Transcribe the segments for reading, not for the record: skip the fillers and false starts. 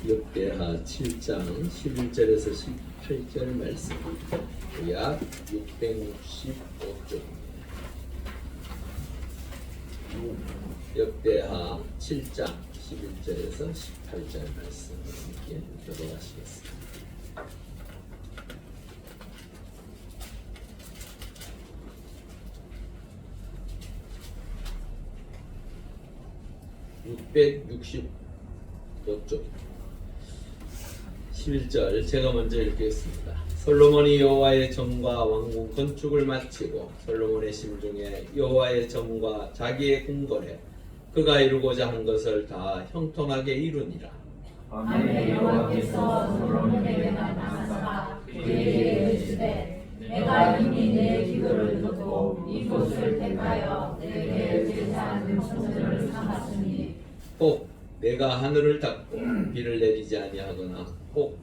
역대하 7장 11절에서 18절 말씀, 약 665쪽. 역대하 7장 11절에서 18절 말씀 함께 들어가시겠습니다. (665쪽) 11절 제가 먼저 읽겠습니다. 솔로몬이 여호와의 전과 왕궁 건축을 마치고 솔로몬의 심중에 여호와의 전과 자기의 궁궐에 그가 이루고자 한 것을 다 형통하게 이루니라. 만일 여호와께서 솔로몬에게 나타나사 그에게 이르시되 내가 이미 내 기도를 듣고 이곳을 택하여 내게 제사하는 성전을 삼았으니 혹 내가 하늘을 닫고 비를 내리지 아니하거나 혹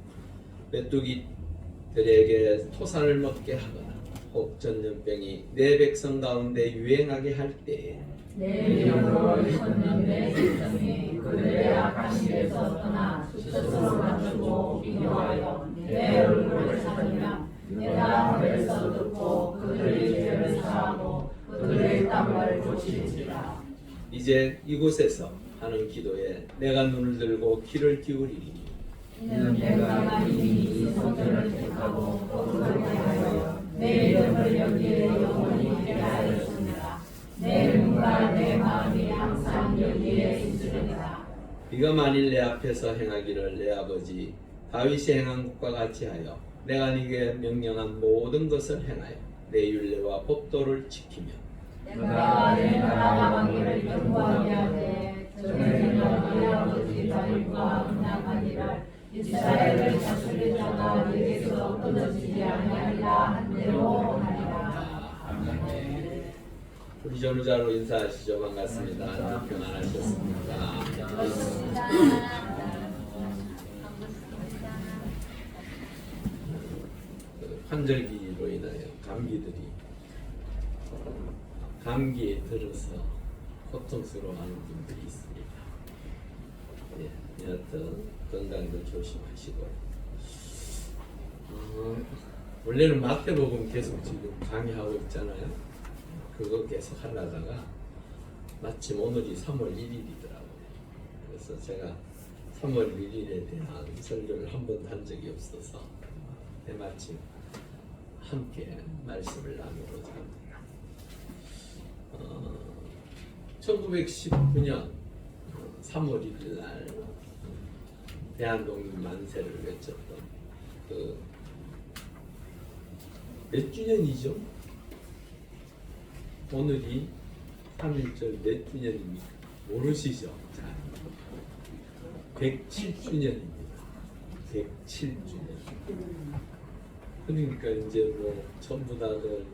메뚜기들에게 토산을 먹게 하거나 혹 전염병이 내 백성 가운데 유행하게 할 때에 내 이름으로 있었는 내 백성이 그들의 악한 길에서 떠나 스스로 맞추고 비교하여 내 얼굴을 찾으면 내가 하늘에서 듣고 그들의 죄를 사하고 그들의 땅을 고치리라. 이제 이곳에서 하는 기도에 내가 눈을 들고 귀를 기울이리니 이는 내가 이미 이 성전을 택하고 거룩하게 하여 내 이름을 여기에 영원히 있게 하였습니다. 내 눈과 내 마음이 항상 여기에 있으리라. 네가 만일 내 앞에서 행하기를 내 아버지 다윗이 행한 것과 같이 하여 내가 네게 명령한 모든 것을 행하여 내 율례와 법도를 지키며 내가 내 나라와 왕위를 견고하게 하되 전에는 내 아버지 다윗과 언약하기를 이스라엘을 다스릴 자가 내게서 끊어지지 아니하리라 한 대로 하리라. 우리 전우자로 인사하시죠. 반갑습니다. 평안하셨습니까? 환절기로 인하여 감기에 들어서 고통스러워하는 분들이 있습니다. 예, 여하튼 건강도 조심하시고요. 원래는 마태복음 계속 지금 강의하고 있잖아요. 그거 계속 하려다가 마침 오늘이 3월 1일이더라고요. 그래서 제가 3월 1일에 대한 설교를 한 번도 한 적이 없어서 때마침 함께 말씀을 나누고자 합니다. 1919년 3월 1일 날 대한독립 만세를 외쳤던 몇 주년이죠? 오늘이 3.1절 몇 주년입니까? 모르시죠? 자, 107주년입니다. 107주년. 그러니까 이제 뭐 전부 다들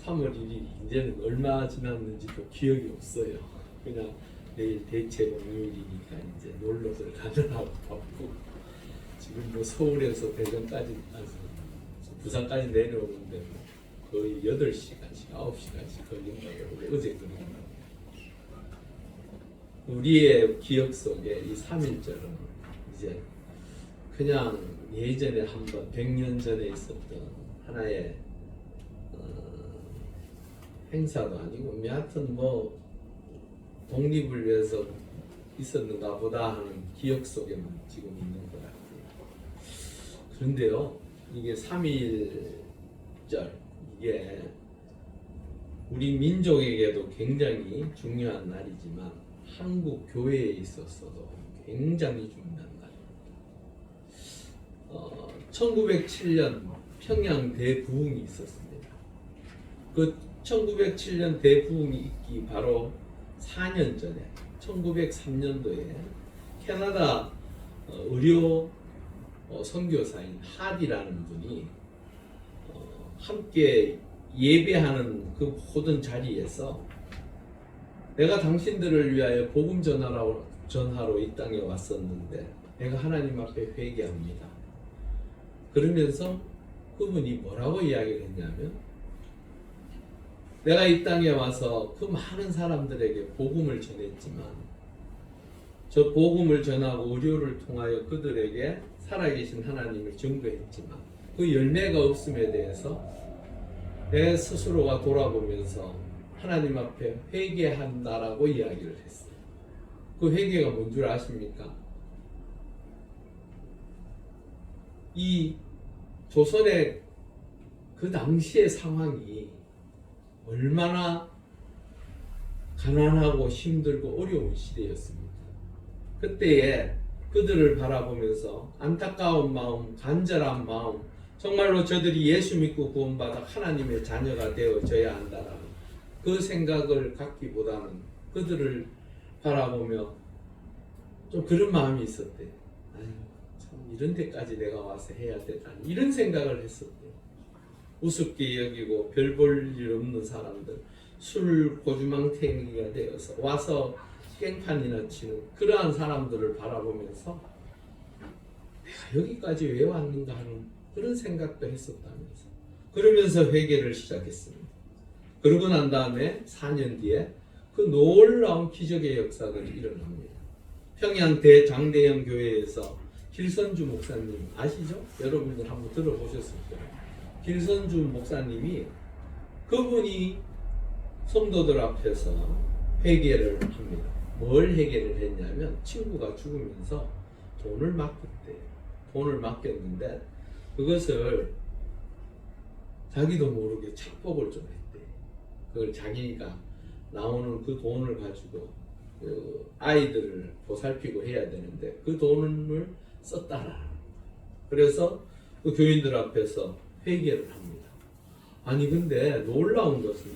3월 1일이 이제는 얼마 지났는지도 기억이 없어요. 그냥 내일 대체 공휴일이니까 이제 놀러들 가느라고 바쁘고 지금 뭐 서울에서 대전까지 부산까지 내려오는데 뭐 거의 8시간씩 9시간씩 걸린다고 어제 그러더라고요. 우리의 기억 속에 이 3.1절은 이제 그냥 예전에 한번 100년 전에 있었던 하나의 행사도 아니고 여하튼 뭐 독립을 위해서 있었는가 보다 하는 기억 속에만 지금 있는 것 같아요. 그런데요, 이게 3.1절 이게 우리 민족에게도 굉장히 중요한 날이지만 한국 교회에 있어서도 굉장히 중요한 날입니다. 1907년 평양 대부흥이 있었습니다. 그 1907년 대부흥이 있기 바로 4년 전에 1903년도에 캐나다 의료 선교사인 하디라는 분이 함께 예배하는 그 모든 자리에서 내가 당신들을 위하여 복음 전하러 이 땅에 왔었는데 내가 하나님 앞에 회개합니다. 그러면서 그분이 뭐라고 이야기를 했냐면 내가 이 땅에 와서 그 많은 사람들에게 복음을 전했지만 저 복음을 전하고 의료를 통하여 그들에게 살아계신 하나님을 증거했지만 그 열매가 없음에 대해서 내 스스로가 돌아보면서 하나님 앞에 회개한다라고 이야기를 했어요. 그 회개가 뭔 줄 아십니까? 이 조선의 그 당시의 상황이 얼마나 가난하고 힘들고 어려운 시대였습니다. 그때에 그들을 바라보면서 안타까운 마음, 간절한 마음, 정말로 저들이 예수 믿고 구원받아 하나님의 자녀가 되어져야 한다라는 그 생각을 갖기보다는 그들을 바라보며 좀 그런 마음이 있었대요. 아유, 참 이런 데까지 내가 와서 해야 되나 이런 생각을 했었대요. 우습게 여기고 별 볼 일 없는 사람들, 술 고주망태기가 되어서 와서 깽판이나 치는 그러한 사람들을 바라보면서 내가 여기까지 왜 왔는가 하는 그런 생각도 했었다면서 그러면서 회개를 시작했습니다. 그러고 난 다음에 4년 뒤에 그 놀라운 기적의 역사들이 일어납니다. 평양 대장대형 교회에서 길선주 목사님 아시죠? 여러분들 한번 들어보셨을 거예요. 길선주 목사님이 그분이 성도들 앞에서 회개를 합니다. 뭘 회개를 했냐면 친구가 죽으면서 돈을 맡겼대요. 돈을 맡겼는데 그것을 자기도 모르게 착복을 좀 했대. 그걸 자기가 나오는 그 돈을 가지고 그 아이들을 보살피고 해야 되는데 그 돈을 썼다라. 그래서 그 교인들 앞에서 회개를 합니다. 아니 근데 놀라운 것은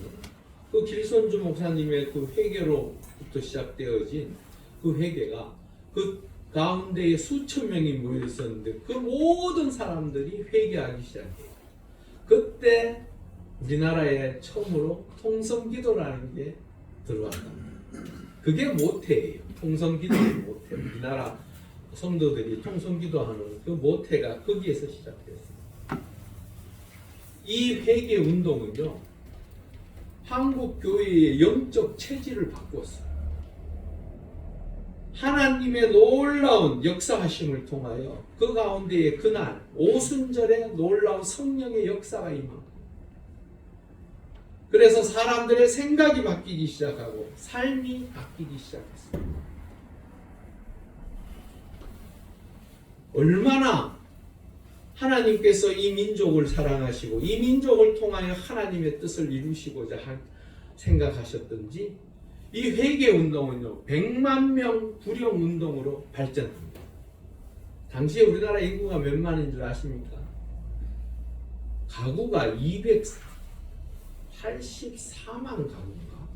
그 길선주 목사님의 그 회개로부터 시작되어진 그 회개가 그 가운데에 수천 명이 모여 있었는데 그 모든 사람들이 회개하기 시작해요. 그때 우리나라에 처음으로 통성기도라는 게 들어왔답니다. 그게 모태예요. 통성기도의 모태. 우리나라 성도들이 통성기도하는 그 모태가 거기에서 시작됐습니다. 이 회개 운동은요, 한국 교회의 영적 체질을 바꾸었어요. 하나님의 놀라운 역사하심을 통하여 그 가운데에 그날 오순절에 놀라운 성령의 역사가 임합니다. 그래서 사람들의 생각이 바뀌기 시작하고 삶이 바뀌기 시작했습니다. 얼마나 하나님께서 이 민족을 사랑하시고 이 민족을 통하여 하나님의 뜻을 이루시고자 생각하셨던지 이 회개 운동은요 100만 명 구령 운동으로 발전합니다. 당시에 우리나라 인구가 몇 만인 줄 아십니까? 가구가 284만 가구인가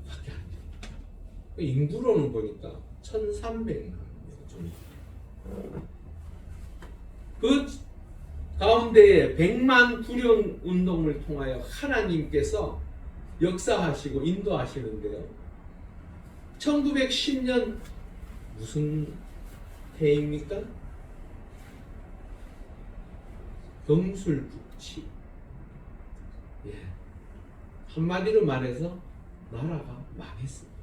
밖에 안 돼요. 인구로는 보니까 1300만 정도. 그 가운데에 100만 구령 운동을 통하여 하나님께서 역사하시고 인도하시는데요. 1910년 무슨 해입니까? 경술국치. 예. 한마디로 말해서 나라가 망했습니다.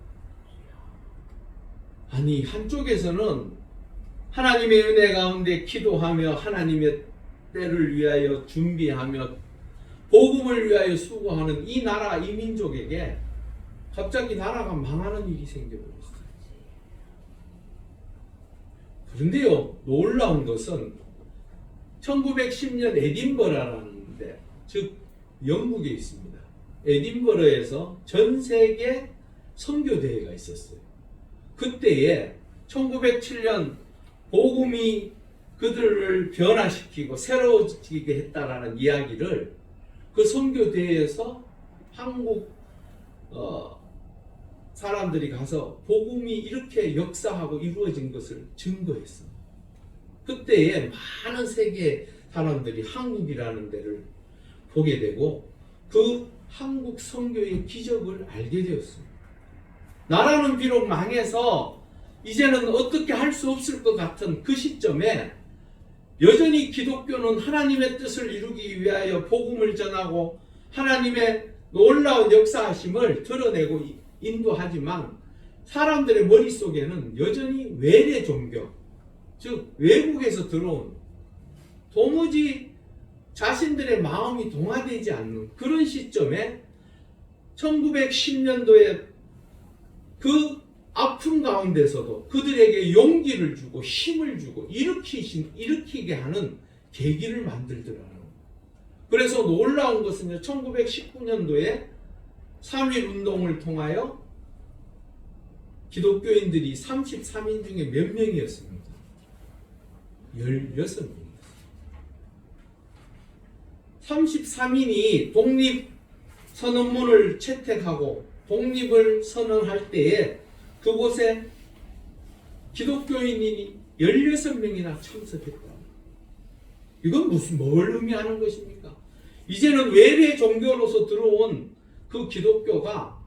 아니 한쪽에서는 하나님의 은혜 가운데 기도하며 하나님의 때를 위하여 준비하며 복음을 위하여 수고하는 이 나라 이 민족에게 갑자기 나라가 망하는 일이 생겨버렸어요. 그런데요 놀라운 것은 1910년 에딘버러라는 데, 즉 영국에 있습니다. 에딘버러에서 전 세계 선교대회가 있었어요. 그때에 1907년 복음이 그들을 변화시키고 새로워지게 했다라는 이야기를 그 선교대회에서 한국 사람들이 가서 복음이 이렇게 역사하고 이루어진 것을 증거했습니다. 그때에 많은 세계 사람들이 한국이라는 데를 보게 되고 그 한국 선교의 기적을 알게 되었습니다. 나라는 비록 망해서 이제는 어떻게 할 수 없을 것 같은 그 시점에 여전히 기독교는 하나님의 뜻을 이루기 위하여 복음을 전하고 하나님의 놀라운 역사하심을 드러내고 인도하지만 사람들의 머릿속에는 여전히 외래 종교, 즉 외국에서 들어온 도무지 자신들의 마음이 동화되지 않는 그런 시점에 1910년도에 그 아픔 가운데서도 그들에게 용기를 주고 힘을 주고 일으키게 하는 계기를 만들더라고요. 그래서 놀라운 것은 1919년도에 3.1 운동을 통하여 기독교인들이 33인 중에 몇 명이었습니까? 16명이었어요. 33인이 독립선언문을 채택하고 독립을 선언할 때에 그곳에 기독교인이 16명이나 참석했다. 이건 뭘 의미하는 것입니까? 이제는 외래 종교로서 들어온 그 기독교가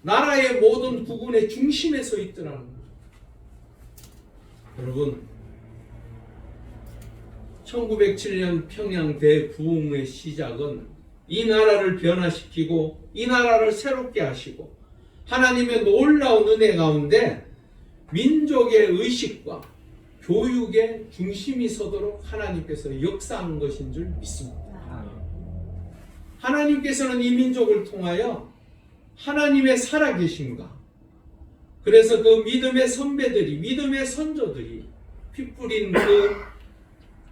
나라의 모든 국군의 중심에 서 있더라는 거예요. 여러분, 1907년 평양 대부흥의 시작은 이 나라를 변화시키고 이 나라를 새롭게 하시고 하나님의 놀라운 은혜 가운데 민족의 의식과 교육의 중심이 서도록 하나님께서 역사한 것인 줄 믿습니다. 하나님께서는 이 민족을 통하여 하나님의 살아계심과 그래서 그 믿음의 선배들이 믿음의 선조들이 피 뿌린 그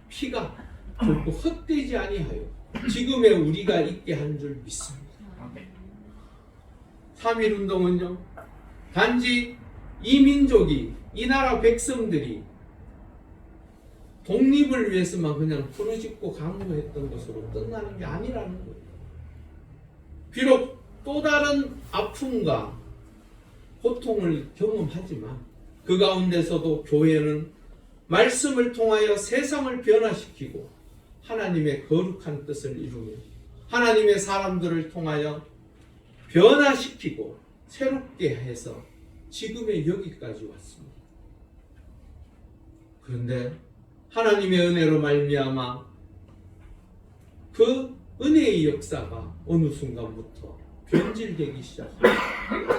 피가 결코 헛되지 아니하여 지금의 우리가 있게 한 줄 믿습니다. 3.1 운동은요, 단지 이 민족이, 이 나라 백성들이 독립을 위해서만 그냥 부르짖고 강구했던 것으로 끝나는 게 아니라는 거예요. 비록 또 다른 아픔과 고통을 경험하지만 그 가운데서도 교회는 말씀을 통하여 세상을 변화시키고 하나님의 거룩한 뜻을 이루며 하나님의 사람들을 통하여 변화시키고 새롭게 해서 지금의 여기까지 왔습니다. 그런데 하나님의 은혜로 말미암아 그 은혜의 역사가 어느 순간부터 변질되기 시작합니다.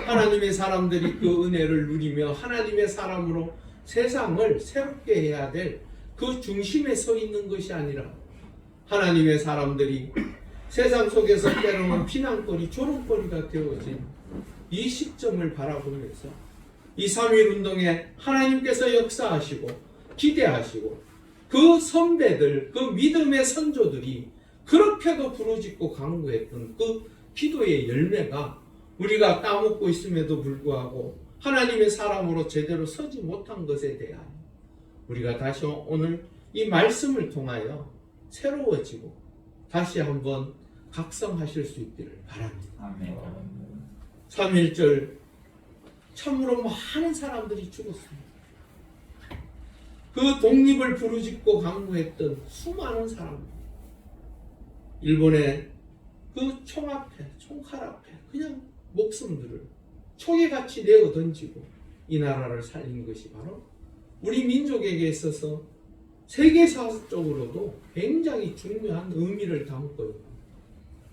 하나님의 사람들이 그 은혜를 누리며 하나님의 사람으로 세상을 새롭게 해야 될 그 중심에 서 있는 것이 아니라 하나님의 사람들이 세상 속에서 때로는 피난거리, 조롱거리가 되어진 이 시점을 바라보면서 이 3.1 운동에 하나님께서 역사하시고 기대하시고 그 선배들, 그 믿음의 선조들이 그렇게도 부르짖고 간구했던 그 기도의 열매가 우리가 따먹고 있음에도 불구하고 하나님의 사람으로 제대로 서지 못한 것에 대한 우리가 다시 오늘 이 말씀을 통하여 새로워지고 다시 한번 각성하실 수 있기를 바랍니다. 아멘. 3.1절 참으로 많은 사람들이 죽었습니다. 그 독립을 부르짖고 강구했던 수많은 사람들, 일본의 그 총 앞에, 총칼 앞에 그냥 목숨들을 초계같이 내어 던지고 이 나라를 살린 것이 바로 우리 민족에게 있어서 세계사적으로도 굉장히 중요한 의미를 담고 있는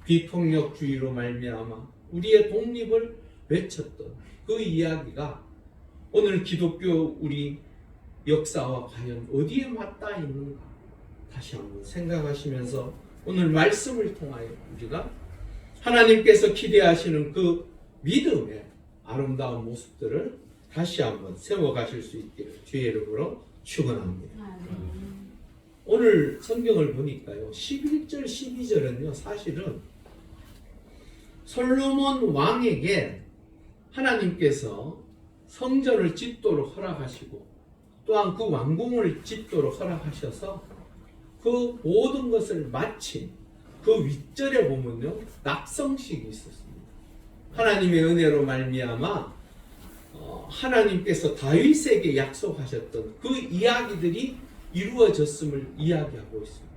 비폭력주의로 말미암아 우리의 독립을 외쳤던 그 이야기가 오늘 기독교 우리 역사와 과연 어디에 맞닿아 있는가 다시 한번 생각하시면서 오늘 말씀을 통하여 우리가 하나님께서 기대하시는 그 믿음의 아름다운 모습들을 다시 한번 세워가실 수 있기를 주의 이름으로 축원합니다. 오늘 성경을 보니까요 11절 12절은요 사실은 솔로몬 왕에게 하나님께서 성전을 짓도록 허락하시고 또한 그 왕궁을 짓도록 허락하셔서 그 모든 것을 마친 그 윗절에 보면요 낙성식이 있었습니다. 하나님의 은혜로 말미암아 하나님께서 다윗에게 약속하셨던 그 이야기들이 이루어졌음을 이야기하고 있습니다.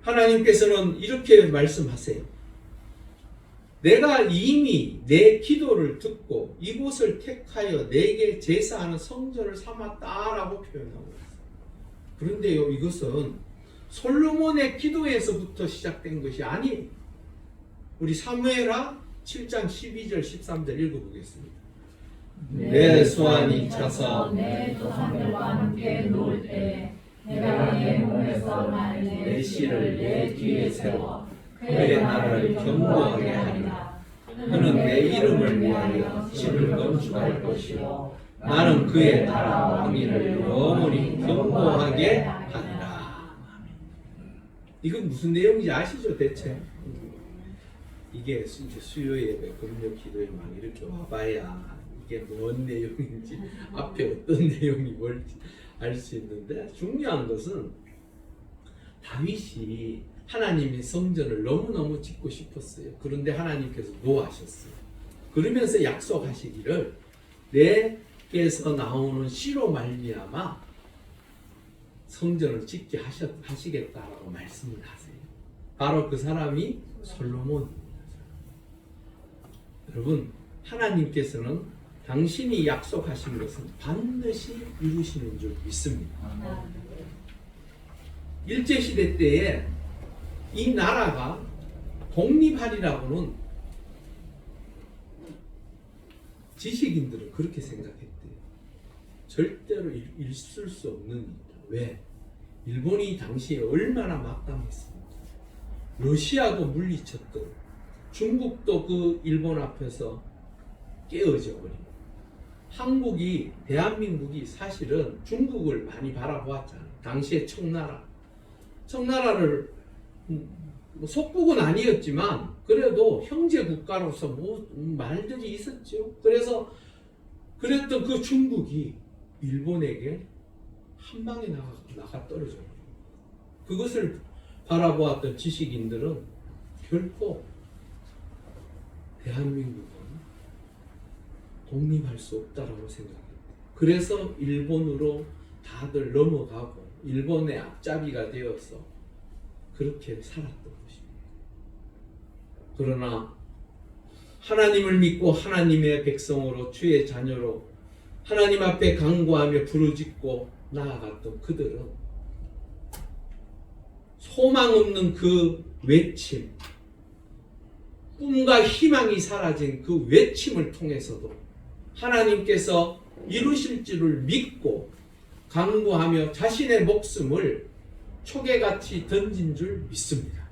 하나님께서는 이렇게 말씀하세요. 내가 이미 내 기도를 듣고 이곳을 택하여 내게 제사하는 성전을 삼았다라고 표현하고 있어요. 그런데요, 이것은 솔로몬의 기도에서부터 시작된 것이 아니에요. 우리 사무엘하 7장 12절 13절 읽어보겠습니다. 내 소환이 차서 내 조상들과 함께 놀 때 내가 내 몸에서 난 내 씨를 내 뒤에 세워 그의 나라를 견고하게 하리라. 그는 내 이름을 위하여 집을 건축할 것이요 나는 그의 나라 왕위를 영원히 견고하게 하리라. 이건 무슨 내용인지 아시죠 대체? 이게 이제 수요 예배, 금요 기도에 막 이렇게 와봐야 이게 뭔 내용인지 앞에 어떤 내용이 뭘지 알 수 있는데, 중요한 것은 다윗이 하나님의 성전을 너무너무 짓고 싶었어요. 그런데 하나님께서 노하셨어요. 그러면서 약속하시기를 내게서 나오는 씨로 말미암아 성전을 짓게 하시겠다라고 말씀을 하세요. 바로 그 사람이 솔로몬입니다. 여러분, 하나님께서는 당신이 약속하신 것은 반드시 이루시는 줄 믿습니다. 일제시대 때에 이 나라가 독립하리라고는 지식인들은 그렇게 생각했대요. 절대로 있을 수 없는 일이다. 왜? 일본이 당시에 얼마나 막강했습니까? 러시아도 물리쳤던, 중국도 그 일본 앞에서 깨어져 버린, 한국이, 대한민국이 사실은 중국을 많이 바라보았잖아요. 당시에 청나라를 속국은 아니었지만 그래도 형제 국가로서 뭐 말들이 있었죠. 그래서 그랬던 그 중국이 일본에게 한 방에 나가 떨어져요. 그것을 바라보았던 지식인들은 결코 대한민국은 독립할 수 없다라고 생각했대요. 그래서 일본으로 다들 넘어가고 일본의 앞잡이가 되어서 그렇게 살았던 것입니다. 그러나 하나님을 믿고 하나님의 백성으로 주의 자녀로 하나님 앞에 간구하며 부르짖고 나아갔던 그들은 소망 없는 그 외침, 꿈과 희망이 사라진 그 외침을 통해서도 하나님께서 이루실 줄을 믿고 간구하며 자신의 목숨을 초계같이 던진 줄 믿습니다.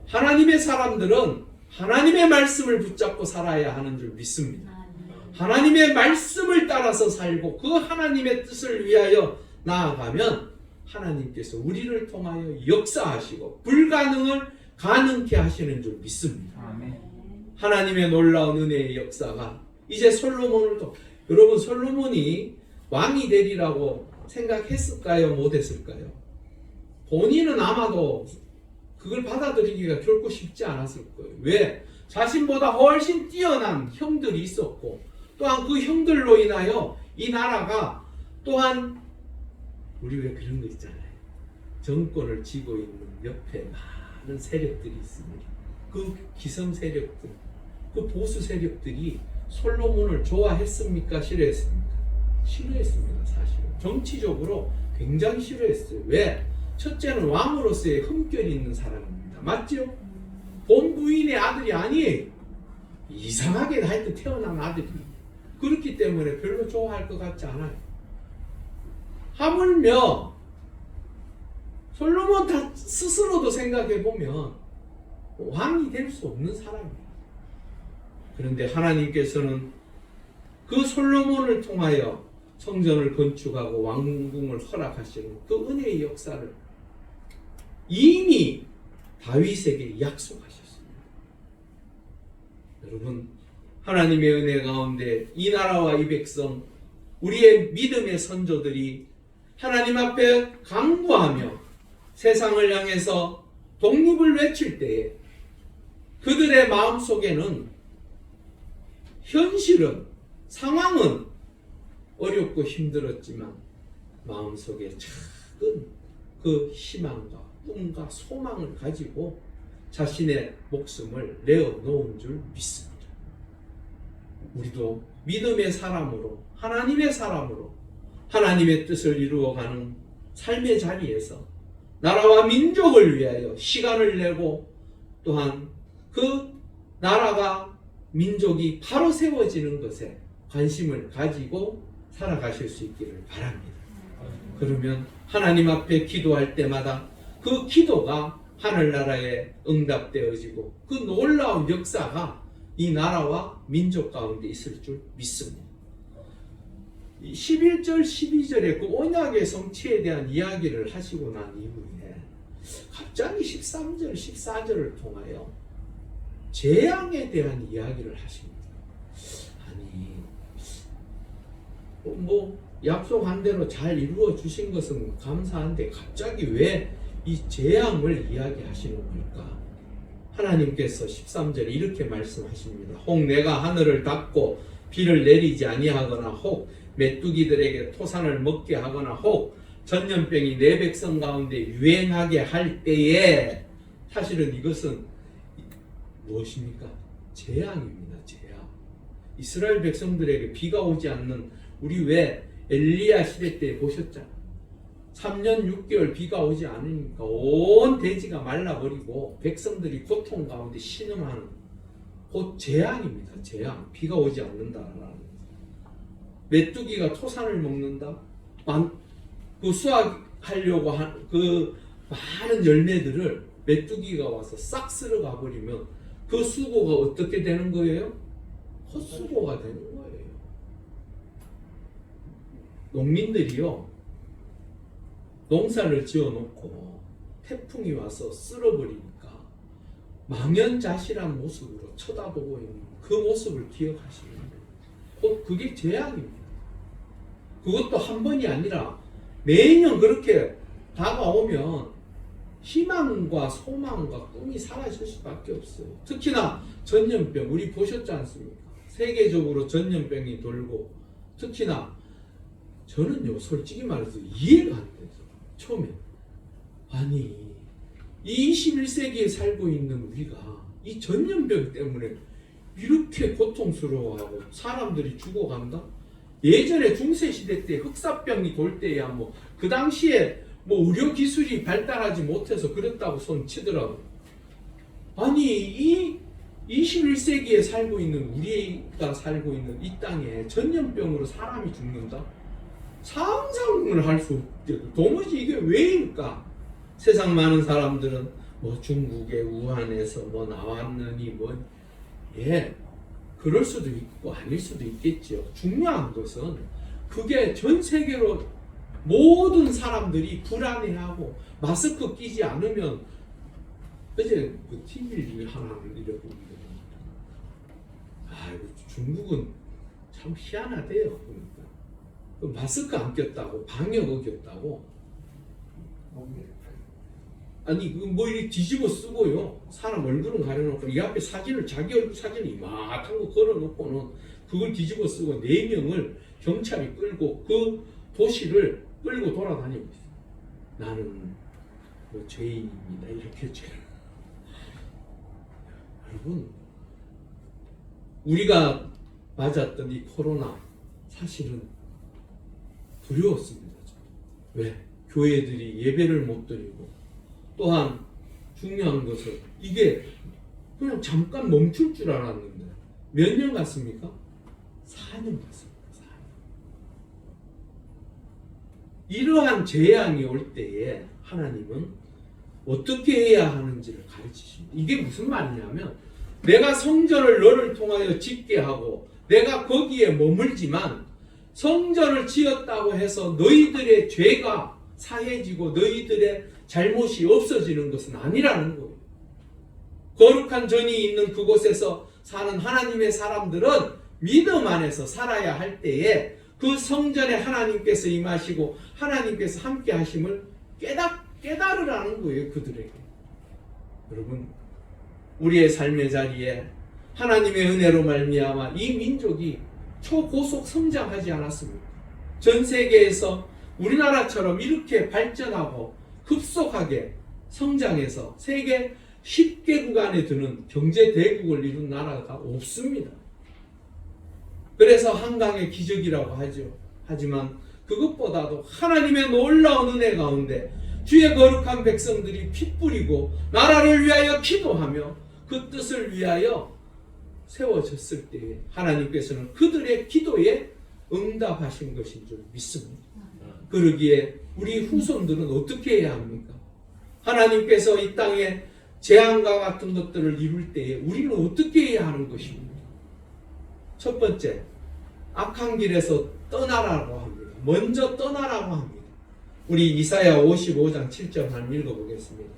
하나님의 사람들은 하나님의 말씀을 붙잡고 살아야 하는 줄 믿습니다. 하나님의 말씀을 따라서 살고 그 하나님의 뜻을 위하여 나아가면 하나님께서 우리를 통하여 역사하시고 불가능을 가능케 하시는 줄 믿습니다. 아멘. 하나님의 놀라운 은혜의 역사가 이제 솔로몬을 또, 여러분, 솔로몬이 왕이 되리라고 생각했을까요? 못했을까요? 본인은 아마도 그걸 받아들이기가 결코 쉽지 않았을 거예요. 왜? 자신보다 훨씬 뛰어난 형들이 있었고, 또한 그 형들로 인하여 이 나라가 또한, 우리 왜 그런 거 있잖아요. 정권을 쥐고 있는 옆에 많은 세력들이 있습니다. 그 기성 세력들, 그 보수 세력들이 솔로몬을 좋아했습니까? 싫어했습니까? 싫어했습니다. 사실은 정치적으로 굉장히 싫어했어요. 왜? 첫째는 왕으로서의 흠결이 있는 사람입니다. 맞죠? 본 부인의 아들이 아니에요. 이상하게 하여튼 태어난 아들이. 그렇기 때문에 별로 좋아할 것 같지 않아요. 하물며 솔로몬 스스로도 생각해보면 왕이 될 수 없는 사람이에요. 그런데 하나님께서는 그 솔로몬을 통하여 성전을 건축하고 왕궁을 허락하시는 그 은혜의 역사를 이미 다윗에게 약속하셨습니다. 여러분, 하나님의 은혜 가운데 이 나라와 이 백성, 우리의 믿음의 선조들이 하나님 앞에 간구하며 세상을 향해서 독립을 외칠 때에 그들의 마음속에는 현실은, 상황은 어렵고 힘들었지만 마음속에 작은 그 희망과 꿈과 소망을 가지고 자신의 목숨을 내어놓은 줄 믿습니다. 우리도 믿음의 사람으로, 하나님의 사람으로 하나님의 뜻을 이루어가는 삶의 자리에서 나라와 민족을 위하여 시간을 내고 또한 그 나라가 민족이 바로 세워지는 것에 관심을 가지고 살아가실 수 있기를 바랍니다. 그러면 하나님 앞에 기도할 때마다 그 기도가 하늘나라에 응답되어지고 그 놀라운 역사가 이 나라와 민족 가운데 있을 줄 믿습니다. 11절 12절에 그 언약의 성취에 대한 이야기를 하시고 난 이후에 갑자기 13절 14절을 통하여 재앙에 대한 이야기를 하십니다. 아니 뭐 약속한 대로 잘 이루어 주신 것은 감사한데 갑자기 왜 이 재앙을 이야기하시는 걸까? 하나님께서 13절에 이렇게 말씀하십니다. 혹 내가 하늘을 닫고 비를 내리지 아니하거나 혹 메뚜기들에게 토산을 먹게 하거나 혹 전염병이 내 백성 가운데 유행하게 할 때에 사실은 이것은 무엇입니까? 재앙입니다. 재앙. 이스라엘 백성들에게 비가 오지 않는 우리 왜 엘리야 시대 때 보셨잖아요. 3년 6개월 비가 오지 않으니까 온 대지가 말라버리고 백성들이 고통 가운데 신음하는 곧 재앙입니다. 재앙. 비가 오지 않는다라는 메뚜기가 토산을 먹는다. 그 수확하려고 한 그 많은 열매들을 메뚜기가 와서 싹 쓸어가 버리면 그 수고가 어떻게 되는 거예요? 헛수고가 되는 거예요. 농민들이요 농사를 지어놓고 태풍이 와서 쓸어버리니까 망연자실한 모습으로 쳐다보고 있는 그 모습을 기억하시는 거예요. 그게 재앙입니다. 그것도 한 번이 아니라 매년 그렇게 다가오면 희망과 소망과 꿈이 사라질 수밖에 없어요. 특히나 전염병 우리 보셨지 않습니까? 세계적으로 전염병이 돌고 특히나 저는요 솔직히 말해서 이해가 안 돼요. 처음에 아니 이 21세기에 살고 있는 우리가 이 전염병 때문에 이렇게 고통스러워하고 사람들이 죽어간다? 예전에 중세시대 때 흑사병이 돌 때야 뭐 그 당시에 뭐 의료 기술이 발달하지 못해서 그랬다고 손 치더라고. 아니 이 21세기에 살고 있는 우리가 살고 있는 이 땅에 전염병으로 사람이 죽는다? 상상을 할 수 없죠. 도무지 이게 왜일까? 세상 많은 사람들은 뭐 중국의 우한에서 뭐 나왔느니 뭐 그럴 수도 있고 아닐 수도 있겠죠. 중요한 것은 그게 전 세계로 모든 사람들이 불안해하고 마스크 끼지 않으면 어제 그 TV를 하나 잃어버리거든요. 중국은 참 희한하대요. 그러니까. 마스크 안 꼈다고 방역 어겼다고 아니 그 뭐 이렇게 뒤집어 쓰고요 사람 얼굴은 가려놓고 이 앞에 사진을 자기 얼굴 사진을 이만한 거 걸어놓고는 그걸 뒤집어 쓰고 4명을 경찰이 끌고 그 도시를 끌고 돌아다니고 있어요. 나는 뭐 죄인입니다 이렇게 여러분 우리가 맞았던 이 코로나 사실은 두려웠습니다. 왜? 교회들이 예배를 못 드리고 또한 중요한 것은 이게 그냥 잠깐 멈출 줄 알았는데 몇 년 갔습니까? 4년 갔습니다. 4년. 이러한 재앙이 올 때에 하나님은 어떻게 해야 하는지를 가르치십니다. 이게 무슨 말이냐면 내가 성전을 너를 통하여 짓게 하고 내가 거기에 머물지만 성전을 지었다고 해서 너희들의 죄가 사해지고 너희들의 잘못이 없어지는 것은 아니라는 거예요. 거룩한 전이 있는 그곳에서 사는 하나님의 사람들은 믿음 안에서 살아야 할 때에 그 성전에 하나님께서 임하시고 하나님께서 함께 하심을 깨달으라는 거예요. 그들에게. 여러분 우리의 삶의 자리에 하나님의 은혜로 말미암아 이 민족이 초고속 성장하지 않았습니까? 전 세계에서 우리나라처럼 이렇게 발전하고 급속하게 성장해서 세계 10개국 안에 드는 경제 대국을 이룬 나라가 없습니다. 그래서 한강의 기적이라고 하죠. 하지만 그것보다도 하나님의 놀라운 은혜 가운데 주의 거룩한 백성들이 피 뿌리고 나라를 위하여 기도하며 그 뜻을 위하여 세워졌을 때 하나님께서는 그들의 기도에 응답하신 것인 줄 믿습니다. 그러기에 우리 후손들은 어떻게 해야 합니까? 하나님께서 이 땅에 재앙과 같은 것들을 이룰 때에 우리는 어떻게 해야 하는 것입니까? 첫 번째, 악한 길에서 떠나라고 합니다. 먼저 떠나라고 합니다. 우리 이사야 55장 7절 한번 읽어보겠습니다.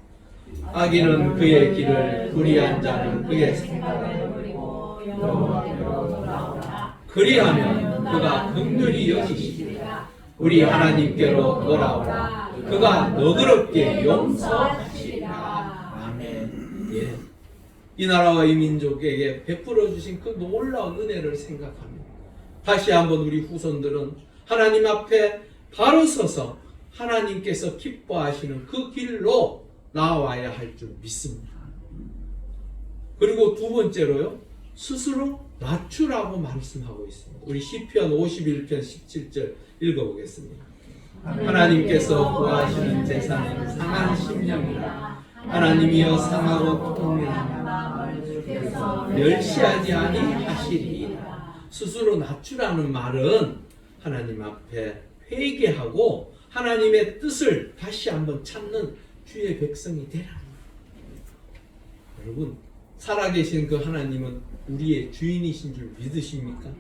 악인은 그의 길을, 불의한 자는 그의 생각을 버리고 여호와께로 돌아오라. 그리하면 그가 긍휼히 여기시리라. 우리 하나님께로 돌아오라. 그가 너그럽게 용서하시리라. 아멘. 예. 이 나라와 이 민족에게 베풀어 주신 그 놀라운 은혜를 생각합니다. 다시 한번 우리 후손들은 하나님 앞에 바로 서서 하나님께서 기뻐하시는 그 길로 나와야 할 줄 믿습니다. 그리고 두 번째로요, 스스로 낮추라고 말씀하고 있습니다. 우리 시편 51편 17절 읽어보겠습니다. 하나님께서 구하시는 제사는 상한 심령이라. 하나님이여 상하고 통렬한 마음을 멸시하지 아니하시리이다. 스스로 낮추라는 말은 하나님 앞에 회개하고 하나님의 뜻을 다시 한번 찾는 주의 백성이 되라. 여러분, 살아계신 그 하나님은 우리의 주인이신 줄 믿으십니까?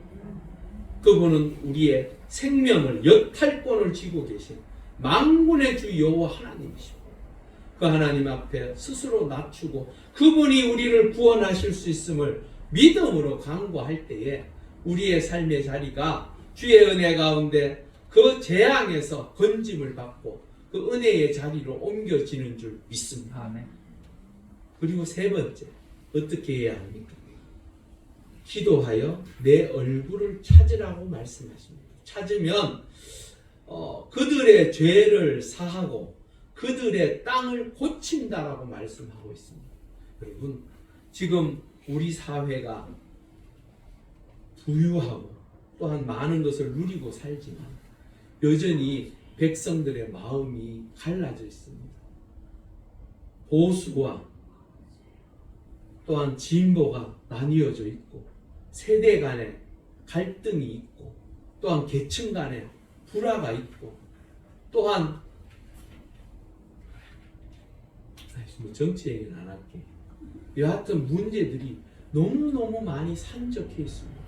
그분은 우리의 생명을 역탈권을 쥐고 계신 만군의 주 여호와 하나님이십니다. 그 하나님 앞에 스스로 낮추고 그분이 우리를 구원하실 수 있음을 믿음으로 간구할 때에 우리의 삶의 자리가 주의 은혜 가운데 그 재앙에서 건짐을 받고 그 은혜의 자리로 옮겨지는 줄 믿습니다. 아멘. 그리고 세 번째, 어떻게 해야 합니까? 기도하여 내 얼굴을 찾으라고 말씀하십니다. 찾으면 그들의 죄를 사하고 그들의 땅을 고친다라고 말씀하고 있습니다. 여러분, 지금 우리 사회가 부유하고 또한 많은 것을 누리고 살지만 여전히 백성들의 마음이 갈라져 있습니다. 보수와 또한 진보가 나뉘어져 있고 세대 간에 갈등이 있고 또한 계층 간에 불화가 있고 또한 정치 얘기는 안 할게. 여하튼 문제들이 너무너무 많이 산적해 있습니다.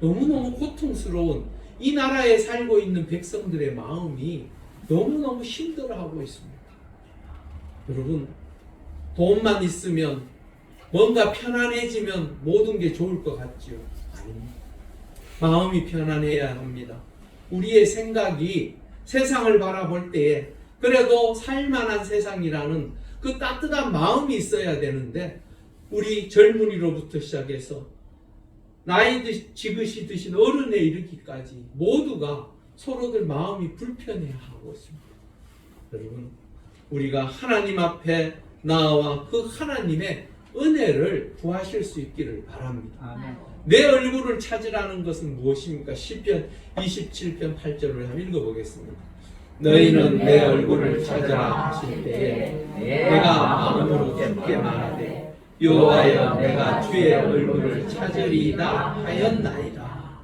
너무너무 고통스러운 이 나라에 살고 있는 백성들의 마음이 너무너무 힘들어하고 있습니다. 여러분, 돈만 있으면 뭔가 편안해지면 모든 게 좋을 것 같지요? 아닙니다. 마음이 편안해야 합니다. 우리의 생각이 세상을 바라볼 때에 그래도 살만한 세상이라는 그 따뜻한 마음이 있어야 되는데 우리 젊은이로부터 시작해서 나이 지긋이 드신 어른에 이르기까지 모두가 서로들 마음이 불편해하고 있습니다. 여러분, 우리가 하나님 앞에 나와 그 하나님의 은혜를 구하실 수 있기를 바랍니다. 아멘. 내 얼굴을 찾으라는 것은 무엇입니까? 시편 27편 8절을 한번 읽어보겠습니다. 너희는 내 얼굴을 찾으라 하실 때에 내가 마음으로 주께 말하되 여호와여 내가 주의 얼굴을 찾으리이다 하였나이다.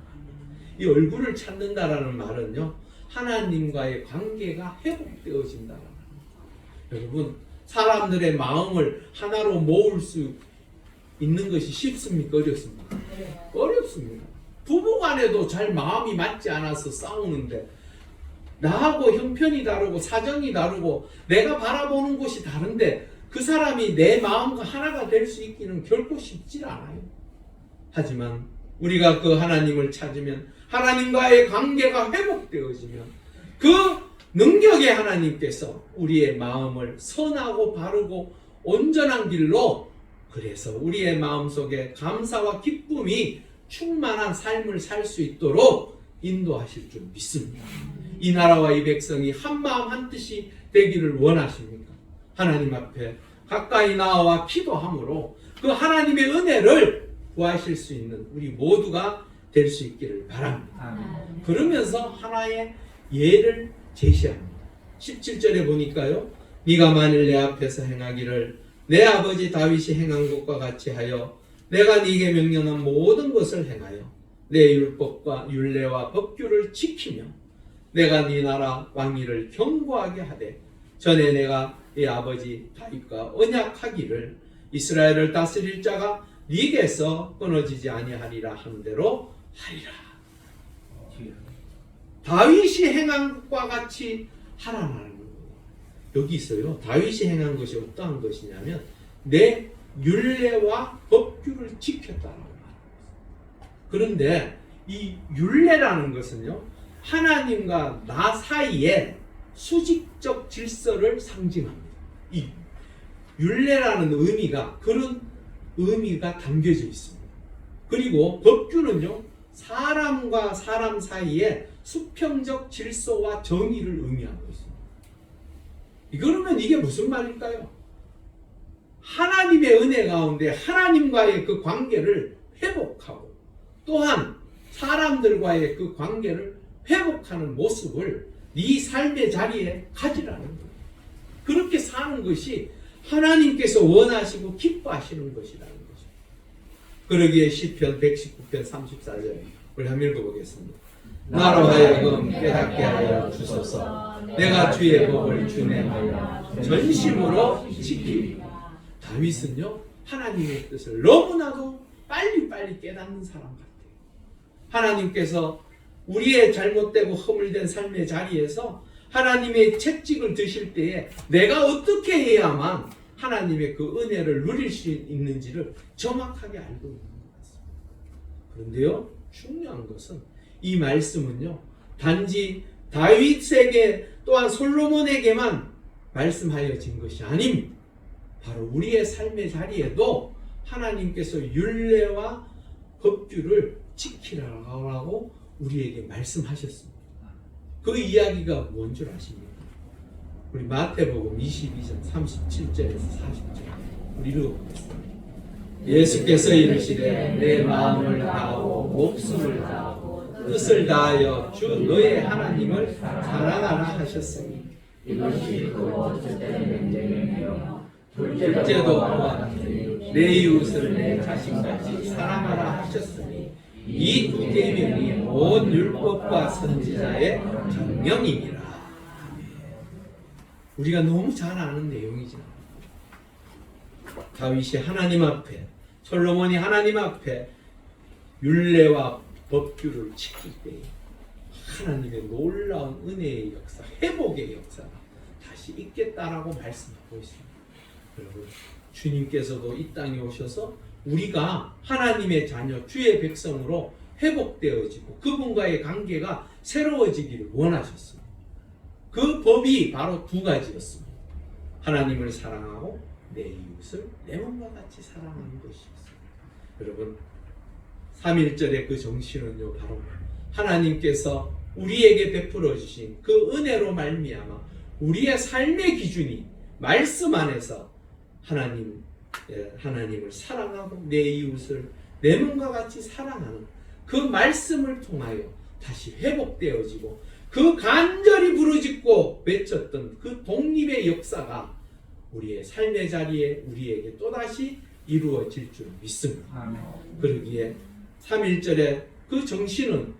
이 얼굴을 찾는다라는 말은요, 하나님과의 관계가 회복되어진다라는 말입니다. 여러분, 사람들의 마음을 하나로 모을 수 있는 것이 쉽습니까? 어렵습니까? 어렵습니다. 부부간에도 잘 마음이 맞지 않아서 싸우는데 나하고 형편이 다르고 사정이 다르고 내가 바라보는 곳이 다른데 그 사람이 내 마음과 하나가 될 수 있기는 결코 쉽지 않아요. 하지만 우리가 그 하나님을 찾으면 하나님과의 관계가 회복되어지면 그 능력의 하나님께서 우리의 마음을 선하고 바르고 온전한 길로, 그래서 우리의 마음속에 감사와 기쁨이 충만한 삶을 살 수 있도록 인도하실 줄 믿습니다. 이 나라와 이 백성이 한마음 한뜻이 되기를 원하십니까? 하나님 앞에 가까이 나와 기도함으로 그 하나님의 은혜를 구하실 수 있는 우리 모두가 될 수 있기를 바랍니다. 아멘. 그러면서 하나의 예를 제시합니다. 17절에 보니까요, 네가 만일 내 앞에서 행하기를 내 아버지 다윗이 행한 것과 같이 하여 내가 네게 명령한 모든 것을 행하여 내 율법과 율례와 법규를 지키며 내가 네 나라 왕위를 견고하게 하되 전에 내가 네 아버지 다윗과 언약하기를 이스라엘을 다스릴 자가 네게서 끊어지지 아니하리라 하는 대로 하리라. 다윗이 행한 것과 같이 하라는 거예요. 여기 있어요. 다윗이 행한 것이 어떠한 것이냐면 내 율례와 법규를 지켰다라고 말합니다. 그런데 이 율례라는 것은요, 하나님과 나 사이에 수직적 질서를 상징합니다. 이 율례라는 의미가 그런 의미가 담겨져 있습니다. 그리고 법규는요, 사람과 사람 사이에 수평적 질서와 정의를 의미하고 있습니다. 그러면 이게 무슨 말일까요? 하나님의 은혜 가운데 하나님과의 그 관계를 회복하고 또한 사람들과의 그 관계를 회복하는 모습을 네 삶의 자리에 가지라는 거예요. 그렇게 사는 것이 하나님께서 원하시고 기뻐하시는 것이라는 거죠. 그러기에 시편 119편 34절 우리 한번 읽어보겠습니다. 나로 하여금 깨닫게 하여 주소서. 내가 주의 법을 준행하여 전심으로 지키리. 다윗은요, 하나님의 뜻을 너무나도 빨리빨리 깨닫는 사람 같아요. 하나님께서 우리의 잘못되고 허물된 삶의 자리에서 하나님의 채찍을 드실 때에 내가 어떻게 해야만 하나님의 그 은혜를 누릴 수 있는지를 정확하게 알고 있는 것 같습니다. 그런데요, 중요한 것은 이 말씀은요, 단지 다윗에게 또한 솔로몬에게만 말씀하여진 것이 아닙니다. 바로 우리의 삶의 자리에도 하나님께서 율례와 법규를 지키라고 우리에게 말씀하셨습니다. 그 이야기가 뭔 줄 아십니까? 우리 마태복음 22장 37절에서 40절 우리 읽어보겠습니다. 예수께서 이르시되 내 마음을 다하고 목숨을 다하고 뜻을 다하여 주 너의 하나님을 사랑하라 하셨으니 이것이 그 첫째 명령이며 둘째도 그와 같으니 내 이웃을 내 자신같이 사랑하라 하셨으니 이 두 계명이 온 율법과 선지자의 정령이니라. 우리가 너무 잘 아는 내용이죠. 다윗이 하나님 앞에, 솔로몬이 하나님 앞에 율례와 법규를 지킬 때 하나님의 놀라운 은혜의 역사, 회복의 역사가 다시 있겠다라고 말씀하고 있습니다. 여러분, 주님께서도 이 땅에 오셔서 우리가 하나님의 자녀, 주의 백성으로 회복되어지고 그분과의 관계가 새로워지기를 원하셨습니다. 그 법이 바로 두 가지였습니다. 하나님을 사랑하고 내 이웃을 내 몸과 같이 사랑하는 것이었습니다. 여러분, 3.1절의 그 정신은요, 바로 하나님께서 우리에게 베풀어 주신 그 은혜로 말미암아 우리의 삶의 기준이 말씀 안에서 하나님을 사랑하고 내 이웃을 내 몸과 같이 사랑하는 그 말씀을 통하여 다시 회복되어지고 그 간절히 부르짖고 외쳤던 그 독립의 역사가 우리의 삶의 자리에 우리에게 또다시 이루어질 줄 믿습니다. 아멘. 그러기에 3.1절의 그 정신은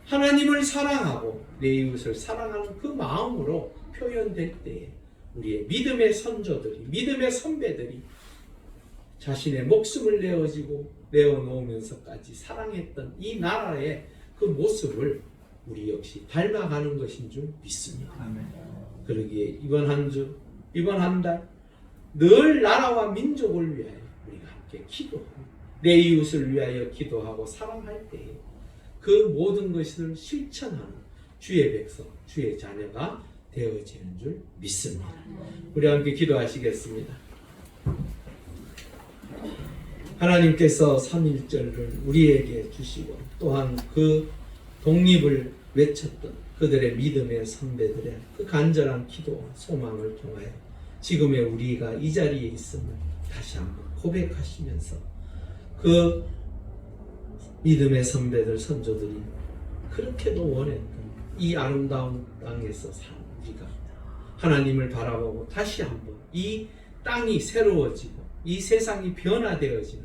하나님을 사랑하고 내 이웃을 사랑하는 그 마음으로 표현될 때에 우리의 믿음의 선조들이, 믿음의 선배들이 자신의 목숨을 내어놓으면서까지 사랑했던 이 나라의 그 모습을 우리 역시 닮아가는 것인 줄 믿습니다. 아멘. 그러기에 이번 한 주, 이번 한 달 늘 나라와 민족을 위하여 우리가 함께 기도하고 내 이웃을 위하여 기도하고 사랑할 때에 그 모든 것을 실천하는 주의 백성, 주의 자녀가 되어지는 줄 믿습니다. 우리 함께 기도하시겠습니다. 하나님께서 3.1절을 우리에게 주시고 또한 그 독립을 외쳤던 그들의 믿음의 선배들의 그 간절한 기도와 소망을 통하여 지금의 우리가 이 자리에 있음을 다시 한번 고백하시면서 그 믿음의 선배들, 선조들이 그렇게도 원했던 이 아름다운 땅에서 사는 우리가 하나님을 바라보고 다시 한번 이 땅이 새로워지고 이 세상이 변화되어지는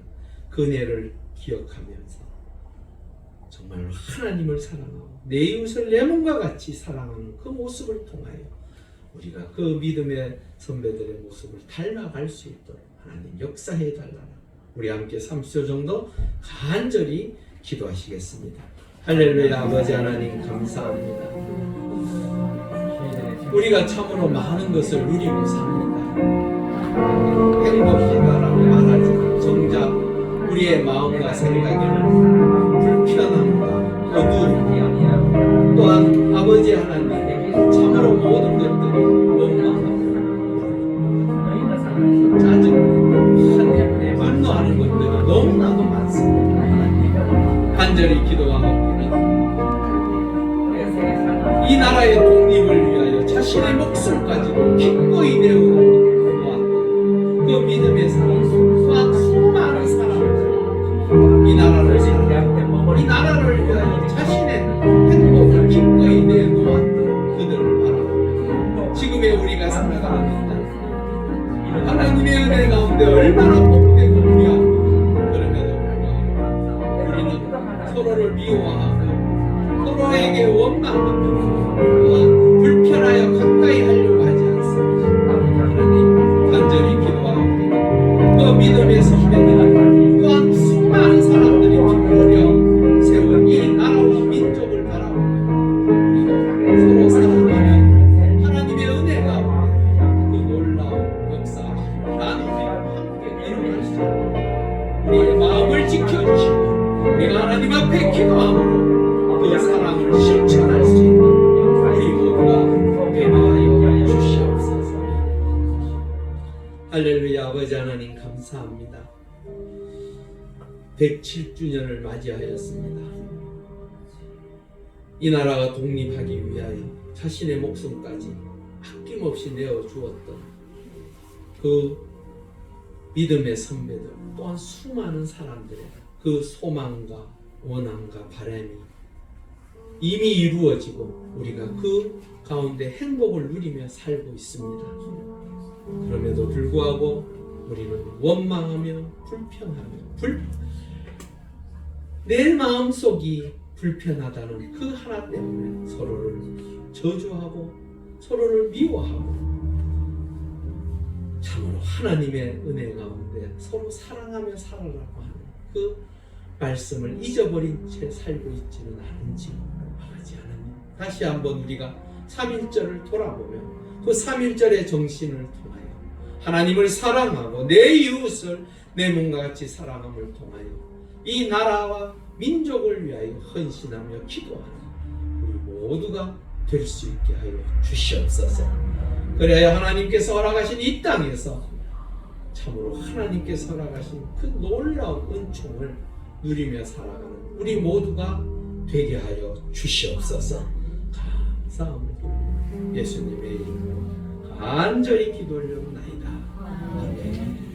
그 은혜를 기억하면서 정말로 하나님을 사랑하고 내 이웃을 내 몸과 같이 사랑하는 그 모습을 통하여 우리가 그 믿음의 선배들의 모습을 닮아갈 수 있도록 하나님 역사해 달라라. 우리 함께 30초 정도 간절히 기도하시겠습니다. 할렐루야. 아버지 하나님 감사합니다. 우리가 참으로 많은 것을 누리고 삽니다. 행복하다라고 말하지만 정작 우리의 마음과 생각에는 불편함과 어두움, 또한 아버지 하나님 참으로 모든 것들이 원망하고 짜증내고 분노하는 것들이 너무나도 많습니다. 간절히 기도하옵기는 이 나라의 독립을 위하여 자신의 목숨까지도 기꺼이 내어놓았던 그 믿음의 사람, 또한 수많은 사람들, 이 나라를 사랑하고 이 나라를 위하여 자신의 행복을 기꺼이 내놓았던 그들을 바라보며 지금의 우리가 살아가는 땅, 하나님의 은혜 가운데 얼마나 복되고 귀합니다. 그럼에도 불구하고 우리는 서로를 미워하고 서로에게 원망하고 또한 불편하여 가까이 하려고 하지 않습니다. 하나님 간절히 기도하옵니다. 그 믿음의 선배들 또한 수많은 사람들이 뒷모려 세운 이 나라와 민족을 바라보며 우리가 서로 사랑하는 하나님의 은혜 가운데 그 놀라운 역사하심을 나누며 함께 일어날 수 있도록 우리의 마음을 지켜주시고 우리가 하나님 앞에 기도함으로 그 사랑을 실천할 수 있는 우리 모두가 되게 하여 주시옵소서. 할렐루야. 아버지 하나님 감사합니다. 107주년을 맞이하였습니다. 이 나라가 독립하기 위하여 자신의 목숨까지 아낌없이 내어주었던 그 믿음의 선배들 또한 수많은 사람들의 그 소망과 원함과 바람이 이미 이루어지고 우리가 그 가운데 행복을 누리며 살고 있습니다. 그럼에도 불구하고 우리는 원망하며 불평하며 내 마음속이 불편하다는 그 하나 때문에 서로를 저주하고 서로를 미워하고 참으로 하나님의 은혜 가운데 서로 사랑하며 살아라고 하는 그 말씀을 잊어버린 채 살고 있지는 않은지 아버지 하나님 다시 한번 우리가 3.1절을 돌아보며 그 3.1절의 정신을 통하여 하나님을 사랑하고 내 이웃을 내 몸과 같이 사랑함을 통하여 이 나라와 민족을 위하여 헌신하며 기도하는 우리 모두가 될 수 있게 하여 주시옵소서. 그래야 하나님께서 허락하신 이 땅에서 참으로 하나님께서 허락하신 그 놀라운 은총을 누리며 살아가는 우리 모두가 되게 하여 주시옵소서. 감사함을 드리며 예수님의 이름으로 간절히 기도 올려옵나이다. 아멘.